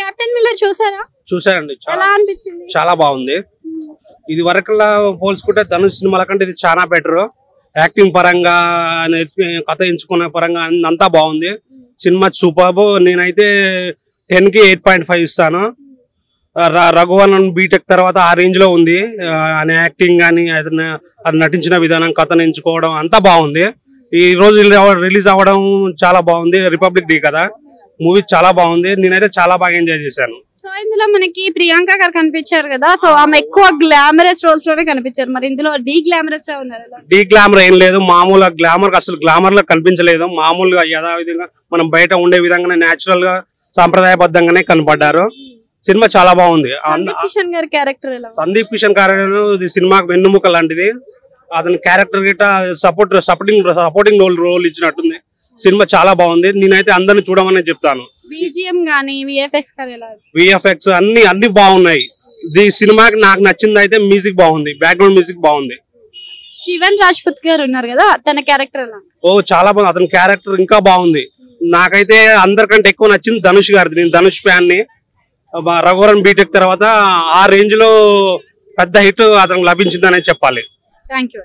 Captain Miller చూసారా? చూసారండి, ఎలా అనిపించింది? చాలా బాగుంది. ఇది వరకులా పోల్చుకుంటే ధనుష్ సినిమాల కంటే ఇది చాలా బెటర్. యాక్టింగ్ పరంగా, కథ ఎంచుకునే పరంగా అంతా బాగుంది. Cinema superb. నేనైతే 10కి 8.5 ఇస్తాను. రఘువరన్ బీటెక్ తర్వాత ఆ రేంజ్ లో ఉంది. ఆయన యాక్టింగ్ గానీ, అది నటించిన విధానం, కథను ఎంచుకోవడం అంతా బాగుంది. ఈ రోజు రిలీజ్ అవ్వడం చాలా బాగుంది. రిపబ్లిక్ డే కదా, మూవీ చాలా బాగుంది. నేనైతే చాలా బాగా ఎంజాయ్ చేశాను. సో ఇందులో మనకి ప్రియాంక గారు కనిపించారు కదా, సో ఆమె ఎక్కువ గ్లామరస్ రోల్స్ లోనే కనిపించారు. మరి ఇందులో డీ గ్లామరస్ గా ఉన్నారు. డీ గ్లామర్ ఏం లేదు, మామూలుగా గ్లామర్, అసలు గ్లామర్ లో కనిపించలేదు. మామూలుగా యథావిధంగా మనం బయట ఉండే విధంగానే నేచురల్ గా సాంప్రదాయబద్ధంగానే కనపడ్డారు. సినిమా చాలా బాగుంది. సందీప్ కిషన్ గారి క్యారెక్టర్ ఎలా? సందీప్ కిషన్ క్యారెక్టర్ సినిమాకు వెన్నుముక లాంటిది. అతని క్యారెక్టర్ గిట్ట సపోర్టింగ్ రోల్ ఇచ్చినట్టుంది. సినిమా చాలా బాగుంది. నేనైతే అందరిని చూడమని చెప్తాను. బీజిఎం గానీ, విఎఫ్ఎక్స్ కానీ ఎలా? విఎఫ్ఎక్స్ అన్ని బాగున్నాయి. ఈ సినిమాకి నాకు నచ్చింది అయితే మ్యూజిక్ బాగుంది, బ్యాక్గ్రౌండ్ మ్యూజిక్ బాగుంది. శివన్ రాజ్పుత్ గారు ఉన్నారు కదా, తన క్యారెక్టర్ ఎలా? చాలా బాగుంది. అతని క్యారెక్టర్ ఇంకా బాగుంది. నాకైతే అందరికంటే ఎక్కువ నచ్చింది ధనుష్ గారిది. నేను ధనుష్ ఫ్యాన్ ని. రఘువరన్ బీటెక్ తర్వాత ఆ రేంజ్ లో పెద్ద హిట్ అతనికి లభించిందనే చెప్పాలి. Thank you.